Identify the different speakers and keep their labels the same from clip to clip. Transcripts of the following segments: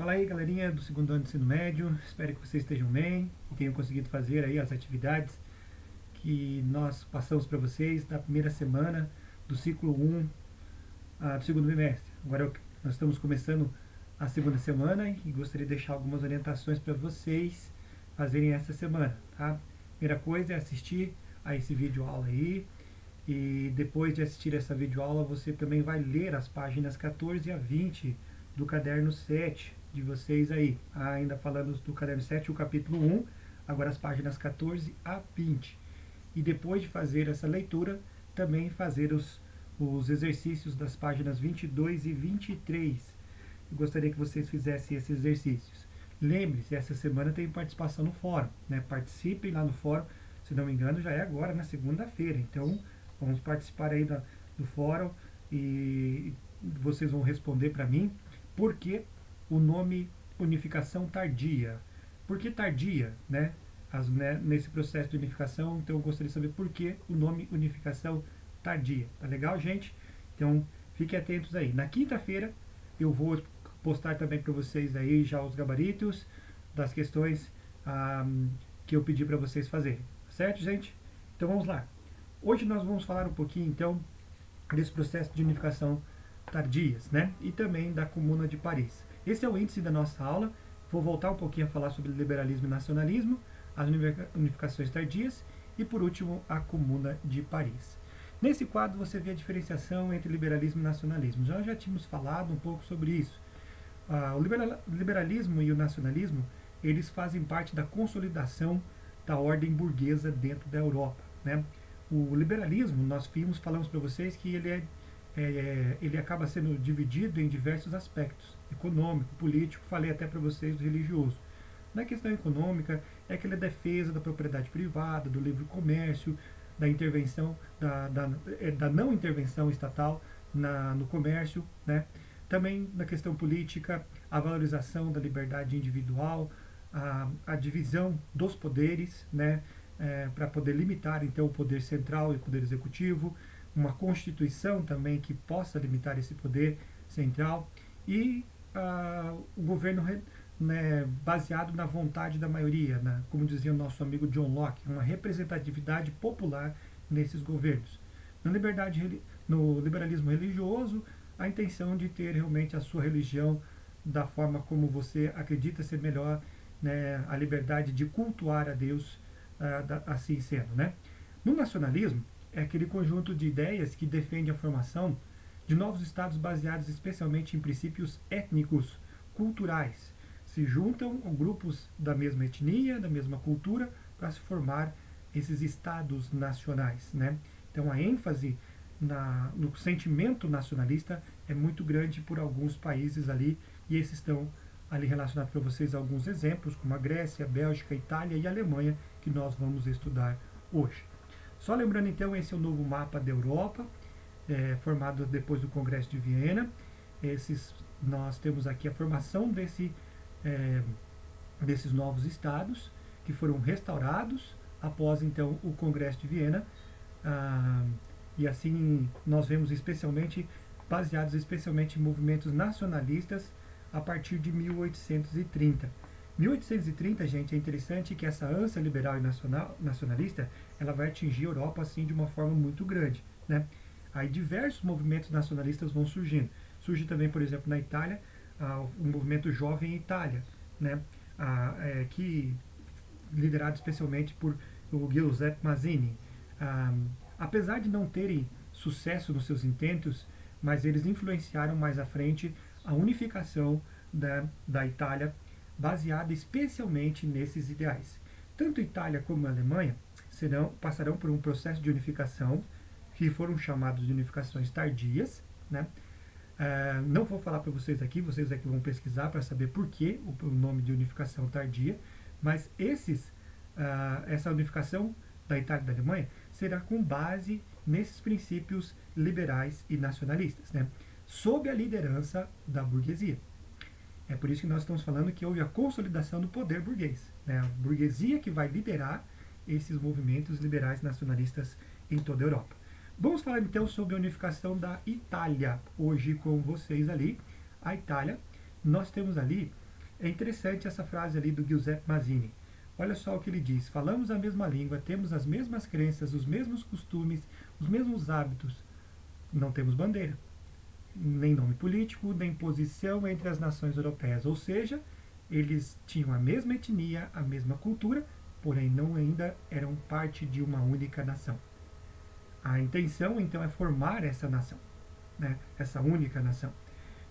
Speaker 1: Fala aí, galerinha do segundo ano do ensino médio. Espero que vocês estejam bem e tenham conseguido fazer aí as atividades que nós passamos para vocês da primeira semana do ciclo 1 do segundo bimestre. Agora nós estamos começando a segunda semana e gostaria de deixar algumas orientações para vocês fazerem essa semana, tá? Primeira coisa é assistir a esse vídeo aula aí, e depois de assistir essa videoaula você também vai ler as páginas 14 a 20 do caderno 7 de vocês aí. Ainda falando do caderno 7, o capítulo 1, agora as páginas 14 a 20. E depois de fazer essa leitura, também fazer os exercícios das páginas 22 e 23. Eu gostaria que vocês fizessem esses exercícios. Lembre-se, essa semana tem participação no fórum, né? Participem lá no fórum, se não me engano já é agora na segunda-feira, então vamos participar aí do fórum e vocês vão responder para mim por que o nome unificação tardia. Por que tardia, né? Nesse processo de unificação, então eu gostaria de saber por que o nome unificação tardia. Tá legal, gente? Então fiquem atentos aí. Na quinta-feira eu vou postar também para vocês aí já os gabaritos das questões que eu pedi para vocês fazerem. Certo, gente? Então vamos lá. Hoje nós vamos falar um pouquinho, então, desse processo de unificação tardias, né? E também da Comuna de Paris. Esse é o índice da nossa aula. Vou voltar um pouquinho a falar sobre liberalismo e nacionalismo, as unificações tardias e, por último, a Comuna de Paris. Nesse quadro você vê a diferenciação entre liberalismo e nacionalismo. Já tínhamos falado um pouco sobre isso. O liberalismo e o nacionalismo, eles fazem parte da consolidação da ordem burguesa dentro da Europa, né? O liberalismo, nós falamos para vocês que ele acaba sendo dividido em diversos aspectos, econômico, político, falei até para vocês do religioso. Na questão econômica, é aquela defesa da propriedade privada, do livre comércio, da intervenção, da não intervenção estatal no comércio, né? Também na questão política, a valorização da liberdade individual, a divisão dos poderes, né? Para poder limitar então o poder central e o poder executivo, uma constituição também que possa limitar esse poder central e o governo baseado na vontade da maioria, como dizia o nosso amigo John Locke, uma representatividade popular nesses governos. No liberalismo religioso, a intenção de ter realmente a sua religião da forma como você acredita ser melhor, né, a liberdade de cultuar a Deus, assim sendo, né? No nacionalismo, é aquele conjunto de ideias que defende a formação de novos estados baseados especialmente em princípios étnicos, culturais. Se juntam grupos da mesma etnia, da mesma cultura, para se formar esses estados nacionais, né? Então a ênfase no sentimento nacionalista é muito grande por alguns países ali, e esses estão ali relacionados para vocês alguns exemplos, como a Grécia, a Bélgica, a Itália e a Alemanha, que nós vamos estudar hoje. Só lembrando então, esse é o novo mapa da Europa, formado depois do Congresso de Viena. Nós temos aqui a formação desses novos estados, que foram restaurados após então o Congresso de Viena, e assim nós vemos baseados especialmente em movimentos nacionalistas a partir de 1830. 1830, gente, é interessante que essa ânsia liberal e nacionalista, ela vai atingir a Europa assim de uma forma muito grande, né? Aí diversos movimentos nacionalistas vão surgindo. Surge também, por exemplo, na Itália, o movimento Jovem Itália, né? Que liderado especialmente por o Giuseppe Mazzini. Apesar de não terem sucesso nos seus intentos, mas eles influenciaram mais à frente a unificação da Itália, baseada especialmente nesses ideais. Tanto a Itália como a Alemanha passarão por um processo de unificação, que foram chamados de unificações tardias, né? Não vou falar para vocês aqui vão pesquisar para saber por que o nome de unificação tardia, mas essa unificação da Itália e da Alemanha será com base nesses princípios liberais e nacionalistas, né? Sob a liderança da burguesia. É por isso que nós estamos falando que houve a consolidação do poder burguês, né? A burguesia que vai liderar esses movimentos liberais nacionalistas em toda a Europa. Vamos falar então sobre a unificação da Itália, hoje com vocês ali. A Itália, nós temos ali É interessante essa frase ali do Giuseppe Mazzini. Olha só o que ele diz: falamos a mesma língua, temos as mesmas crenças, os mesmos costumes, os mesmos hábitos. Não temos bandeira, nem nome político, nem posição entre as nações europeias. Ou seja, eles tinham a mesma etnia, a mesma cultura, porém não ainda eram parte de uma única nação. A intenção então é formar essa nação, né? Essa única nação.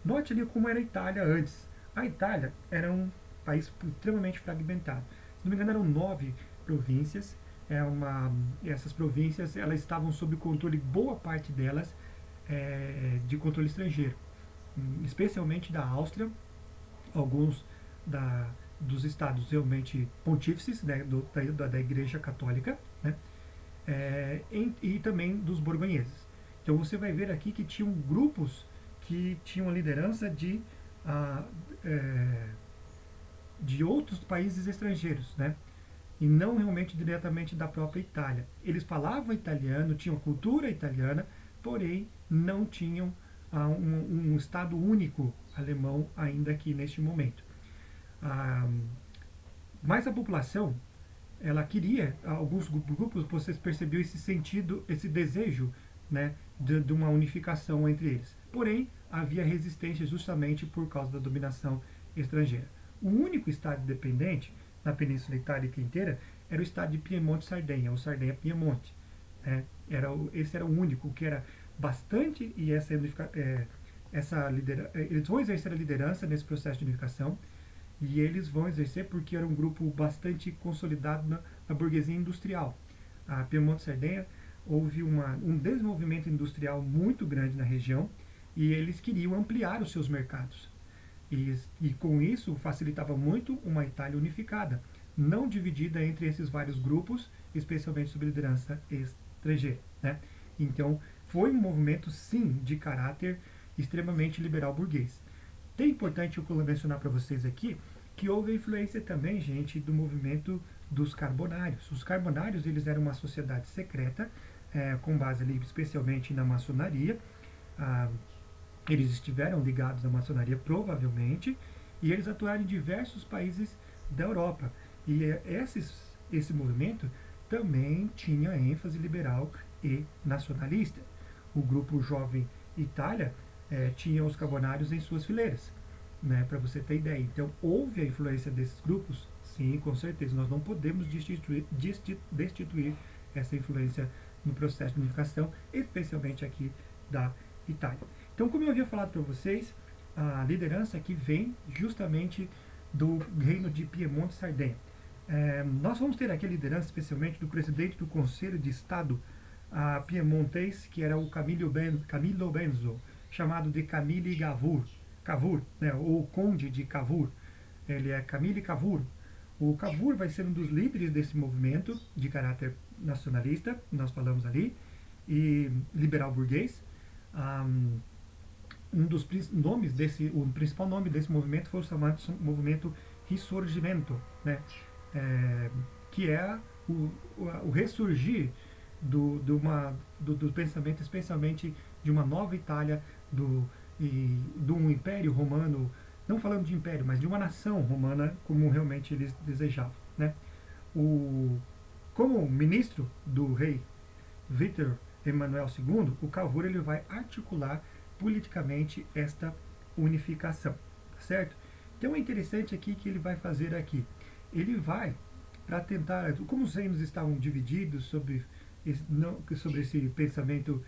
Speaker 1: Note ali como era a Itália antes. A Itália era um país extremamente fragmentado. Se não me engano, eram 9 províncias. Essas províncias elas estavam sob controle, boa parte delas, de controle estrangeiro, especialmente da Áustria, alguns dos estados realmente pontífices, né, da Igreja Católica, né, e também dos borgonheses. Então você vai ver aqui que tinham grupos que tinham a liderança ah, é, de outros países estrangeiros, né? E não realmente diretamente da própria Itália. Eles falavam italiano, tinham cultura italiana, porém não tinham um Estado único alemão ainda aqui neste momento. Ah, mas a população, ela queria, alguns grupos, vocês perceberam esse sentido, esse desejo, né, de uma unificação entre eles. Porém, havia resistência justamente por causa da dominação estrangeira. O único estado independente na Península Itálica inteira era o estado de Piemonte-Sardenha, ou Sardenha-Piemonte. Esse era o único que era bastante, e eles vão exercer a liderança nesse processo de unificação, e eles vão exercer porque era um grupo bastante consolidado na burguesia industrial. A Piemonte-Sardenha houve um desenvolvimento industrial muito grande na região e eles queriam ampliar os seus mercados. E com isso facilitava muito uma Itália unificada, não dividida entre esses vários grupos, especialmente sob liderança estrangeira, né? Então foi um movimento, sim, de caráter extremamente liberal burguês. É importante eu mencionar para vocês aqui que houve a influência também, gente, do movimento dos carbonários. Os carbonários, eles eram uma sociedade secreta, com base ali especialmente na maçonaria. Ah, eles estiveram ligados à maçonaria provavelmente, e eles atuaram em diversos países da Europa. E esse movimento também tinha ênfase liberal e nacionalista. O grupo Jovem Itália tinha os carbonários em suas fileiras, né, para você ter ideia. Então, houve a influência desses grupos? Sim, com certeza. Nós não podemos destituir essa influência no processo de unificação, especialmente aqui da Itália. Então, como eu havia falado para vocês, a liderança aqui vem justamente do reino de Piemonte e Sardenha. Nós vamos ter aqui a liderança especialmente do presidente do Conselho de Estado piemontês, que era o Camillo Benso, chamado de Camille Cavour, né, ou Conde de Cavour. Ele é Camille Cavour. O Cavour vai ser um dos líderes desse movimento de caráter nacionalista, nós falamos ali, e liberal burguês. O principal nome desse movimento foi o chamado movimento Risorgimento, né, que é o ressurgir do pensamento, especialmente de uma nova Itália, de um império romano, não falando de império, mas de uma nação romana, como realmente eles desejavam, né? Como ministro do rei Vítor Emanuel II, o Cavour ele vai articular politicamente esta unificação, certo? Então é interessante aqui que ele vai fazer aqui. Ele vai para tentar, como os reinos estavam divididos sobre esse pensamento,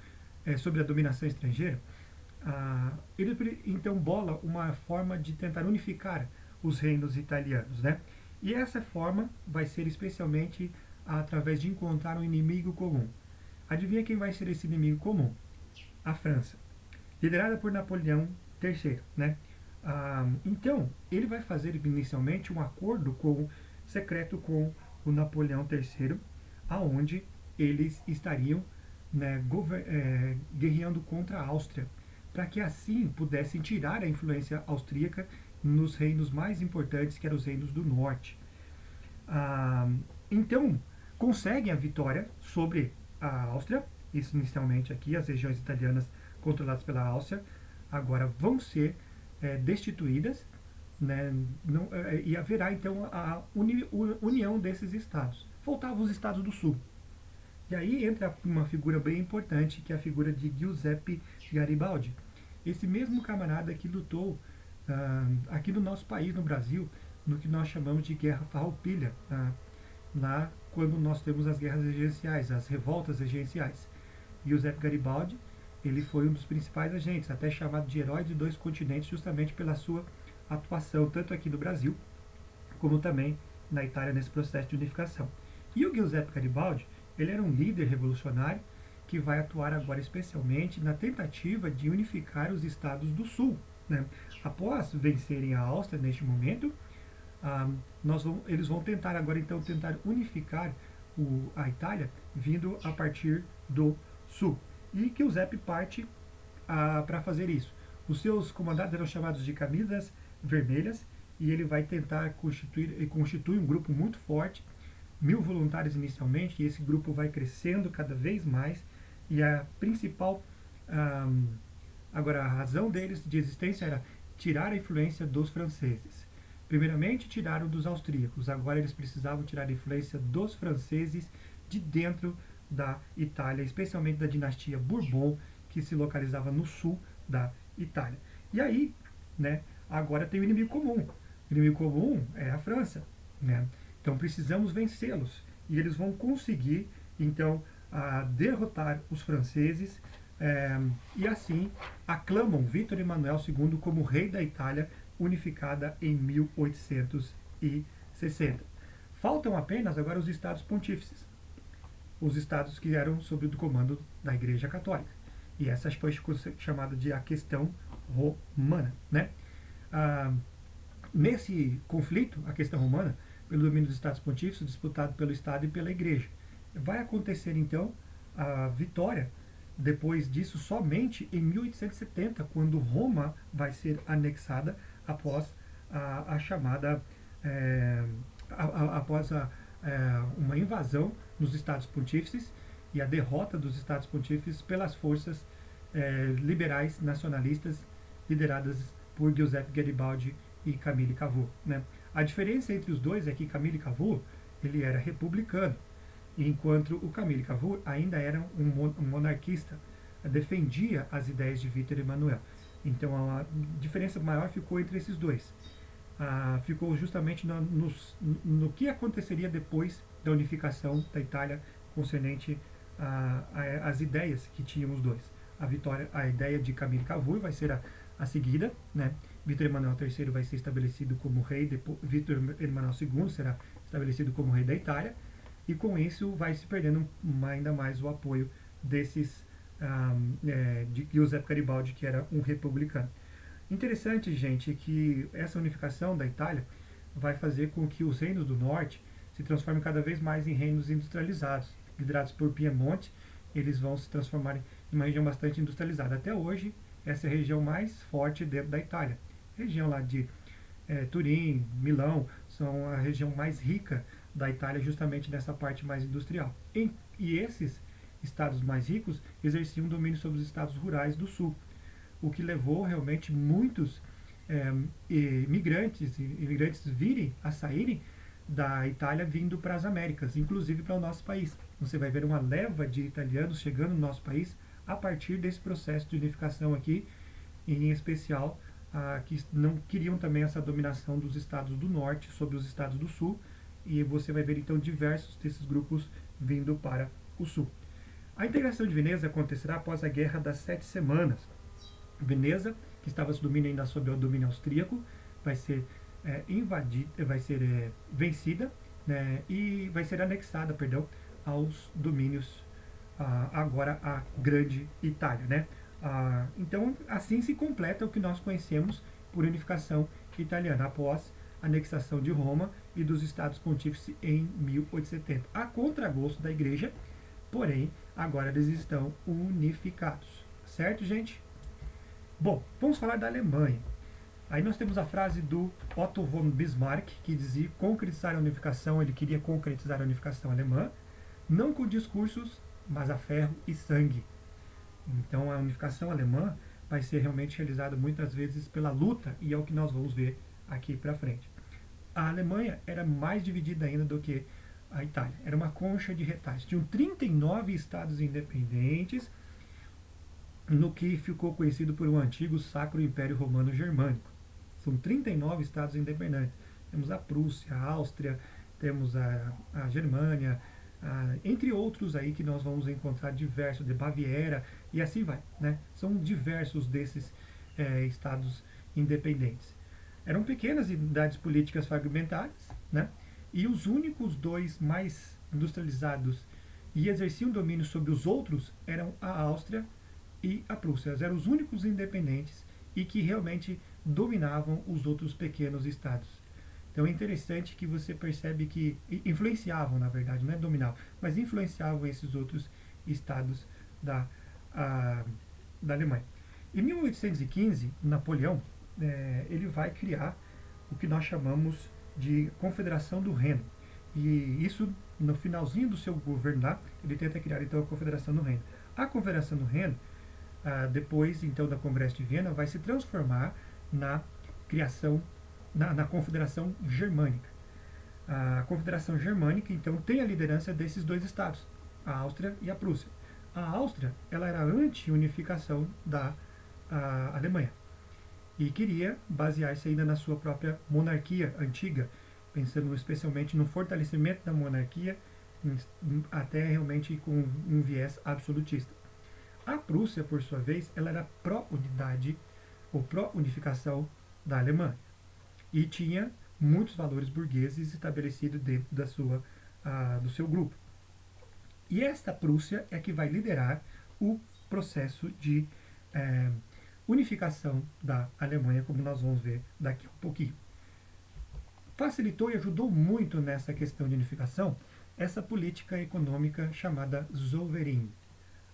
Speaker 1: sobre a dominação estrangeira, ele então bola uma forma de tentar unificar os reinos italianos, né? E essa forma vai ser especialmente através de encontrar um inimigo comum. Adivinha quem vai ser esse inimigo comum? A França, liderada por Napoleão III, né? Então, ele vai fazer inicialmente um acordo secreto com o Napoleão III, aonde eles estariam, né, guerreando contra a Áustria, para que assim pudessem tirar a influência austríaca nos reinos mais importantes, que eram os reinos do norte. Então, conseguem a vitória sobre a Áustria, isso inicialmente aqui, as regiões italianas controladas pela Áustria, agora vão ser destituídas, né, não, e haverá então a união desses estados. Faltavam os estados do sul. E aí entra uma figura bem importante, que é a figura de Giuseppe Garibaldi. Esse mesmo camarada que lutou aqui no nosso país, no Brasil, no que nós chamamos de Guerra Farroupilha, lá quando nós temos as guerras regenciais, as revoltas regenciais. Giuseppe Garibaldi, ele foi um dos principais agentes, até chamado de herói de dois continentes, justamente pela sua atuação, tanto aqui no Brasil, como também na Itália, nesse processo de unificação. E o Giuseppe Garibaldi, ele era um líder revolucionário que vai atuar agora especialmente na tentativa de unificar os estados do sul. Né? Após vencerem a Áustria neste momento, eles vão tentar agora então tentar unificar a Itália vindo a partir do sul. E Giuseppe parte para fazer isso. Os seus comandados eram chamados de camisas vermelhas e ele vai tentar constituir um grupo muito forte, 1.000 voluntários inicialmente, e esse grupo vai crescendo cada vez mais, e a principal agora a razão deles de existência era tirar a influência dos franceses. Primeiramente tiraram dos austríacos, agora eles precisavam tirar a influência dos franceses de dentro da Itália, especialmente da dinastia Bourbon, que se localizava no sul da Itália. E aí, né, agora tem o inimigo comum. O inimigo comum é a França, né? Então precisamos vencê-los. E eles vão conseguir, então, derrotar os franceses e assim aclamam Vítor Emanuel II como rei da Itália, unificada em 1860. Faltam apenas agora os estados pontífices, os estados que eram sob o comando da Igreja Católica. E essa foi chamada de a questão romana, né? Nesse conflito, a questão romana, pelo domínio dos estados pontífices, disputado pelo Estado e pela Igreja, vai acontecer então a vitória depois disso somente em 1870, quando Roma vai ser anexada após a chamada após uma invasão nos estados pontífices e a derrota dos estados pontífices pelas forças liberais nacionalistas lideradas por Giuseppe Garibaldi e Camille Cavour, né? A diferença entre os dois é que Camille Cavour ele era republicano, enquanto o Camille Cavour ainda era um monarquista, defendia as ideias de Vítor Emanuel. Então a diferença maior ficou entre esses dois. Ficou justamente no que aconteceria depois da unificação da Itália concernente às ideias que tinham os dois. A ideia de Camille Cavour vai ser a seguida, né? Vítor Emanuel III vai ser estabelecido como rei, Vítor Emanuel II será estabelecido como rei da Itália, e com isso vai se perdendo ainda mais o apoio desses de Giuseppe Garibaldi, que era um republicano. Interessante, gente, que essa unificação da Itália vai fazer com que os reinos do norte se transformem cada vez mais em reinos industrializados. Liderados por Piemonte, eles vão se transformar em uma região bastante industrializada. Até hoje, essa é a região mais forte dentro da Itália. A região lá de Turim, Milão, são a região mais rica da Itália, justamente nessa parte mais industrial. E esses estados mais ricos exerciam domínio sobre os estados rurais do sul, o que levou realmente muitos imigrantes virem a saírem da Itália vindo para as Américas, inclusive para o nosso país. Você vai ver uma leva de italianos chegando no nosso país a partir desse processo de unificação aqui, em especial que não queriam também essa dominação dos estados do norte sobre os estados do sul, e você vai ver então diversos desses grupos vindo para o sul. A integração de Veneza acontecerá após a Guerra das 7 Semanas. Veneza, que estava ainda sob o domínio austríaco, vai ser invadida, vai ser vencida, né, e vai ser anexada, aos domínios agora a Grande Itália, né? Então, assim se completa o que nós conhecemos por unificação italiana, após a anexação de Roma e dos Estados Pontífices em 1870. A contragosto da Igreja, porém, agora eles estão unificados. Certo, gente? Bom, vamos falar da Alemanha. Aí nós temos a frase do Otto von Bismarck, que dizia concretizar a unificação, ele queria concretizar a unificação alemã, não com discursos, mas a ferro e sangue. Então a unificação alemã vai ser realmente realizada muitas vezes pela luta, e é o que nós vamos ver aqui para frente. A Alemanha era mais dividida ainda do que a Itália. Era uma concha de retalhos. Tinham 39 estados independentes no que ficou conhecido por um antigo Sacro Império Romano Germânico. São 39 estados independentes. Temos a Prússia, a Áustria, temos a Germânia, entre outros aí que nós vamos encontrar diversos, de Baviera e assim vai. Né? São diversos desses estados independentes. Eram pequenas unidades políticas fragmentadas, né? E os únicos dois mais industrializados e exerciam domínio sobre os outros eram a Áustria e a Prússia. Eles eram os únicos independentes e que realmente dominavam os outros pequenos estados. Então é interessante que você percebe que influenciavam, na verdade, não é dominavam, mas influenciavam esses outros estados da Alemanha. Em 1815, Napoleão ele vai criar o que nós chamamos de Confederação do Reno. E isso, no finalzinho do seu governo lá, ele tenta criar então a Confederação do Reno. A Confederação do Reno, depois então da Congresso de Viena, vai se transformar na criação, na Confederação Germânica. A Confederação Germânica, então, tem a liderança desses dois estados, a Áustria e a Prússia. A Áustria, ela era anti-unificação da Alemanha e queria basear-se ainda na sua própria monarquia antiga, pensando especialmente no fortalecimento da monarquia, até realmente com um viés absolutista. A Prússia, por sua vez, ela era pró-unidade ou pró-unificação da Alemanha e tinha muitos valores burgueses estabelecidos dentro do seu grupo. E esta Prússia é que vai liderar o processo de unificação da Alemanha, como nós vamos ver daqui a um pouquinho. Facilitou e ajudou muito nessa questão de unificação essa política econômica chamada Zollverein.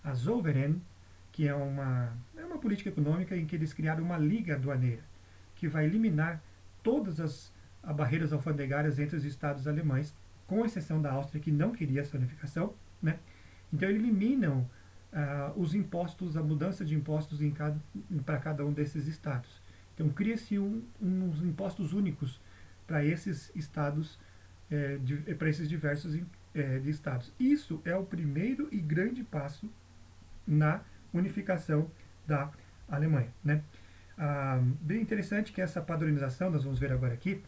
Speaker 1: A Zollverein, que é uma política econômica em que eles criaram uma liga aduaneira, que vai eliminar todas as barreiras alfandegárias entre os estados alemães, com exceção da Áustria, que não queria essa unificação. Né? Então, eles eliminam os impostos, a mudança de impostos para cada um desses estados. Então, cria-se uns impostos únicos para esses estados, para esses diversos estados. Isso é o primeiro e grande passo na unificação da Alemanha. Né? Bem interessante que essa padronização, nós vamos ver agora aqui,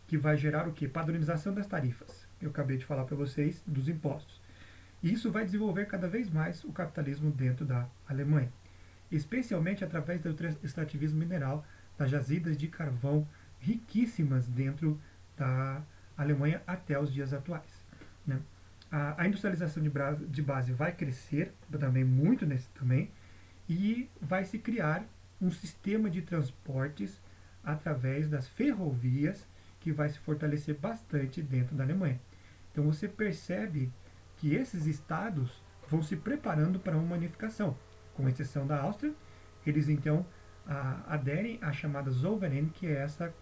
Speaker 1: que vai gerar o quê? Padronização das tarifas, que eu acabei de falar para vocês, dos impostos. E isso vai desenvolver cada vez mais o capitalismo dentro da Alemanha, especialmente através do extrativismo mineral, das jazidas de carvão riquíssimas dentro da Alemanha até os dias atuais. Né? A industrialização de base vai crescer também muito nesse também, e vai se criar um sistema de transportes através das ferrovias que vai se fortalecer bastante dentro da Alemanha. Então você percebe que esses estados vão se preparando para uma unificação, com exceção da Áustria. Eles então aderem à chamada Zollverein, que é essa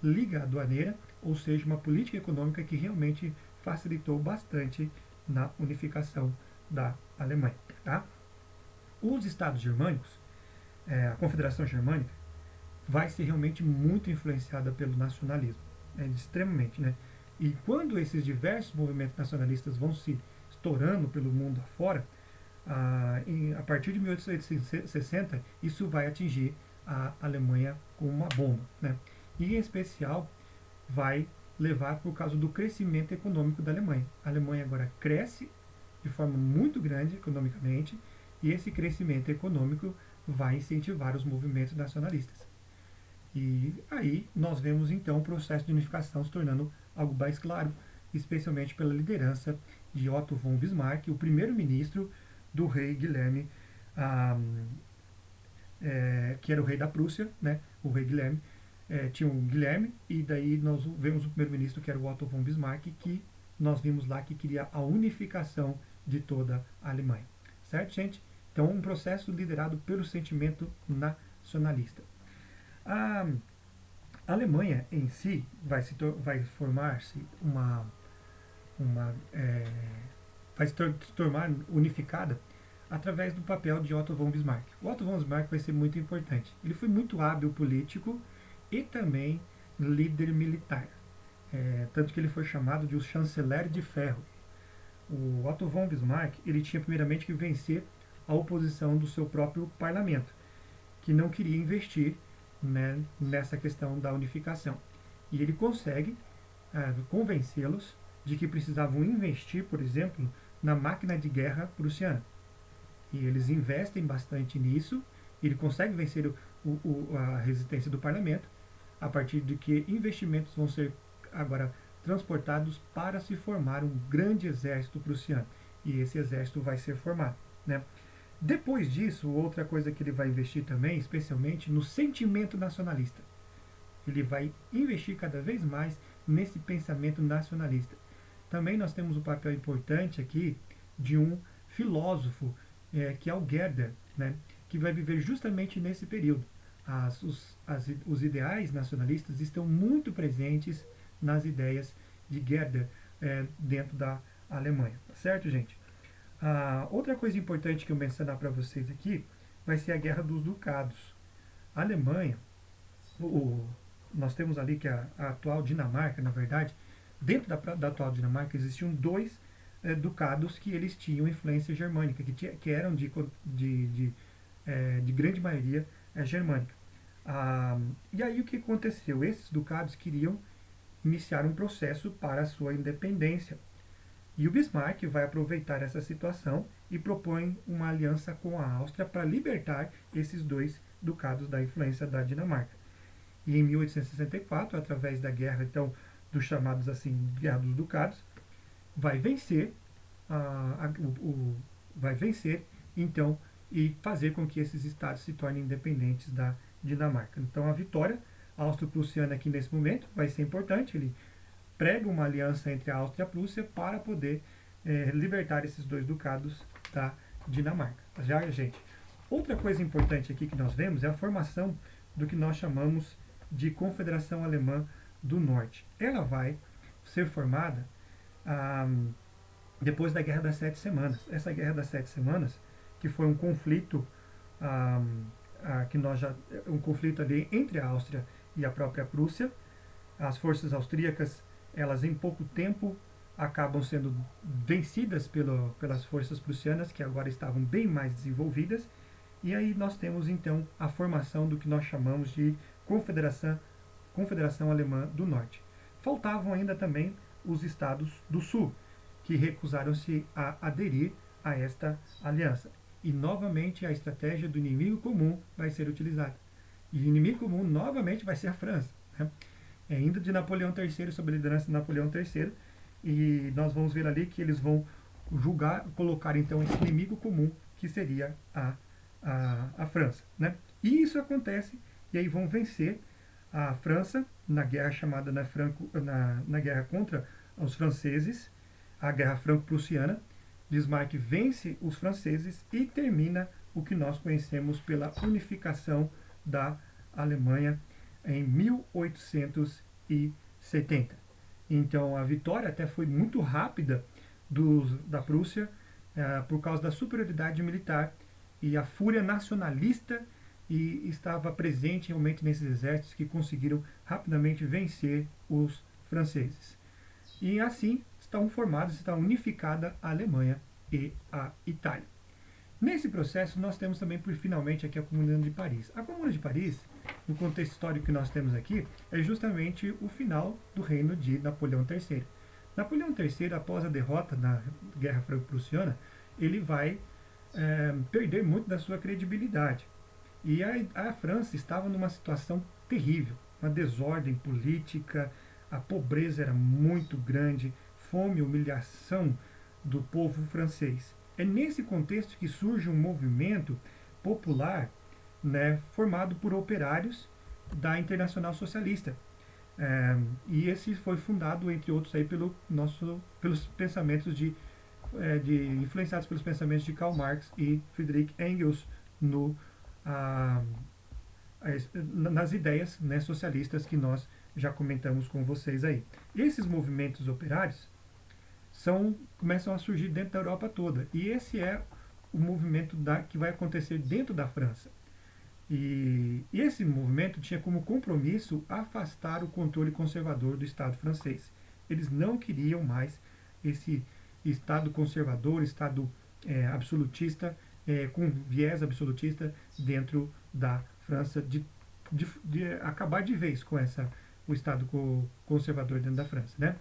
Speaker 1: liga aduaneira, ou seja, uma política econômica que realmente facilitou bastante na unificação da Alemanha. Tá? Os estados germânicos, a Confederação Germânica, vai ser realmente muito influenciada pelo nacionalismo, extremamente, né? E quando esses diversos movimentos nacionalistas vão se estourando pelo mundo afora, a partir de 1860, isso vai atingir a Alemanha como uma bomba, né? E em especial vai levar por causa do crescimento econômico da Alemanha. A Alemanha agora cresce de forma muito grande economicamente, e esse crescimento econômico vai incentivar os movimentos nacionalistas. E aí nós vemos então o processo de unificação se tornando algo mais claro, especialmente pela liderança de Otto von Bismarck, o primeiro-ministro do rei Guilherme, que era o rei da Prússia, né? O rei Guilherme, tinha o Guilherme, e daí nós vemos o primeiro-ministro, que era o Otto von Bismarck, que nós vimos lá que queria a unificação de toda a Alemanha. Certo, gente? Então, um processo liderado pelo sentimento nacionalista. A Alemanha em si vai formar-se vai se tornar unificada através do papel de Otto von Bismarck. O Otto von Bismarck vai ser muito importante. Ele foi muito hábil político e também líder militar. Tanto que ele foi chamado de o chanceler de ferro. O Otto von Bismarck ele tinha primeiramente que vencer a oposição do seu próprio parlamento, que não queria investir, né, nessa questão da unificação. E ele consegue convencê-los de que precisavam investir, por exemplo, na máquina de guerra prussiana. E eles investem bastante nisso, e ele consegue vencer a resistência do parlamento, a partir de que investimentos vão ser agora transportados para se formar um grande exército prussiano. E esse exército vai ser formado, né? Depois disso, outra coisa que ele vai investir também, especialmente no sentimento nacionalista. Ele vai investir cada vez mais nesse pensamento nacionalista. Também nós temos um papel importante aqui de um filósofo, que é o Goethe, né, que vai viver justamente nesse período. Os ideais nacionalistas estão muito presentes nas ideias de Goethe dentro da Alemanha. Tá certo, gente? Outra coisa importante que eu mencionar para vocês aqui vai ser a Guerra dos Ducados. A Alemanha, nós temos ali que a atual Dinamarca, na verdade, dentro da atual Dinamarca existiam dois ducados que eles tinham influência germânica, que eram de grande maioria germânica. E aí o que aconteceu? Esses ducados queriam iniciar um processo para a sua independência. E o Bismarck vai aproveitar essa situação e propõe uma aliança com a Áustria para libertar esses dois ducados da influência da Dinamarca. E em 1864, através da guerra, então, dos chamados assim, Guerra dos Ducados, vai vencer, então, e fazer com que esses estados se tornem independentes da Dinamarca. Então, a vitória austro-prussiana aqui nesse momento vai ser importante. Ele prega uma aliança entre a Áustria e a Prússia para poder libertar esses dois ducados da Dinamarca. Já, gente, outra coisa importante aqui que nós vemos é a formação do que nós chamamos de Confederação Alemã do Norte. Ela vai ser formada depois da Guerra das Sete Semanas. Essa Guerra das Sete Semanas, que foi um conflito um conflito ali entre a Áustria e a própria Prússia. As forças austríacas, elas em pouco tempo acabam sendo vencidas pelas forças prussianas, que agora estavam bem mais desenvolvidas. E aí nós temos então a formação do que nós chamamos de Confederação Alemã do Norte. Faltavam ainda também os estados do Sul, que recusaram-se a aderir a esta aliança. E novamente a estratégia do inimigo comum vai ser utilizada. E o inimigo comum novamente vai ser a França, né? Ainda de Napoleão III, sob a liderança de Napoleão III, e nós vamos ver ali que eles vão colocar então esse inimigo comum, que seria a França, né? E isso acontece, e aí vão vencer a França na guerra chamada na guerra contra os franceses, a Guerra Franco-Prussiana. Bismarck vence os franceses e termina o que nós conhecemos pela unificação da Alemanha em 1870. Então a vitória até foi muito rápida da Prússia por causa da superioridade militar e a fúria nacionalista, e estava presente realmente nesses exércitos que conseguiram rapidamente vencer os franceses. E assim está unificada a Alemanha e a Itália. Nesse processo, nós temos também, finalmente, aqui a Comuna de Paris. A Comuna de Paris, no contexto histórico que nós temos aqui, é justamente o final do reino de Napoleão III. Napoleão III, após a derrota na Guerra Franco-Prussiana, ele vai perder muito da sua credibilidade. E a França estava numa situação terrível, uma desordem política, a pobreza era muito grande, fome, humilhação do povo francês. É nesse contexto que surge um movimento popular, né, formado por operários da Internacional Socialista. E esse foi fundado, entre outros, aí, pelos pensamentos influenciados pelos pensamentos de Karl Marx e Friedrich Engels nas ideias, né, socialistas que nós já comentamos com vocês aí. Esses movimentos operários começam a surgir dentro da Europa toda. E esse é o movimento que vai acontecer dentro da França. E esse movimento tinha como compromisso afastar o controle conservador do Estado francês. Eles não queriam mais esse Estado conservador, Estado absolutista, com viés absolutista dentro da França, de acabar de vez com o Estado conservador dentro da França. Né?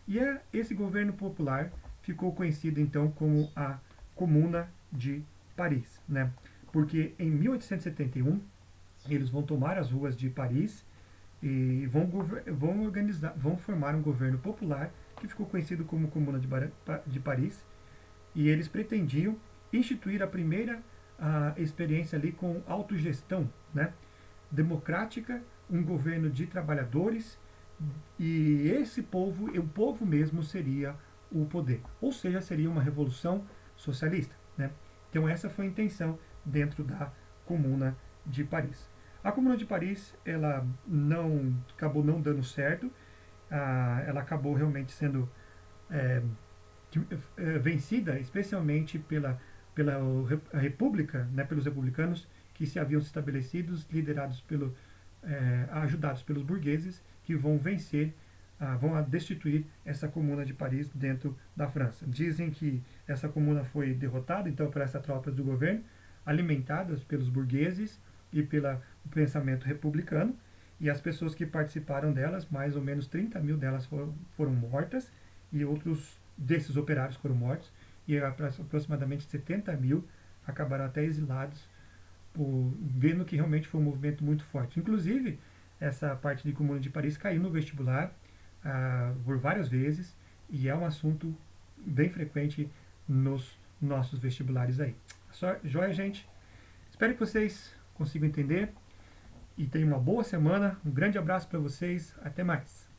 Speaker 1: E esse governo popular ficou conhecido então como a Comuna de Paris, né? Porque em 1871 eles vão tomar as ruas de Paris e vão formar um governo popular que ficou conhecido como Comuna de Paris, e eles pretendiam instituir a primeira experiência ali com autogestão, né? Democrática, um governo de trabalhadores, e esse povo, o povo mesmo seria o poder. Ou seja, seria uma revolução socialista. Né? Então essa foi a intenção dentro da Comuna de Paris. A Comuna de Paris, ela acabou não dando certo, ela acabou realmente sendo é, vencida, especialmente pela República, né, pelos republicanos que se haviam estabelecidos, liderados ajudados pelos burgueses, que vão vencer, vão destituir essa Comuna de Paris dentro da França. Dizem que essa comuna foi derrotada, então, por essas tropas do governo, alimentadas pelos burgueses e pelo pensamento republicano, e as pessoas que participaram delas, mais ou menos 30 mil delas foram mortas, e outros desses operários foram mortos, e aproximadamente 70 mil acabaram até exilados, vendo que realmente foi um movimento muito forte. Inclusive, essa parte de Comuna de Paris caiu no vestibular por várias vezes, e é um assunto bem frequente nos nossos vestibulares aí. Só, joia, gente? Espero que vocês consigam entender e tenham uma boa semana. Um grande abraço para vocês. Até mais.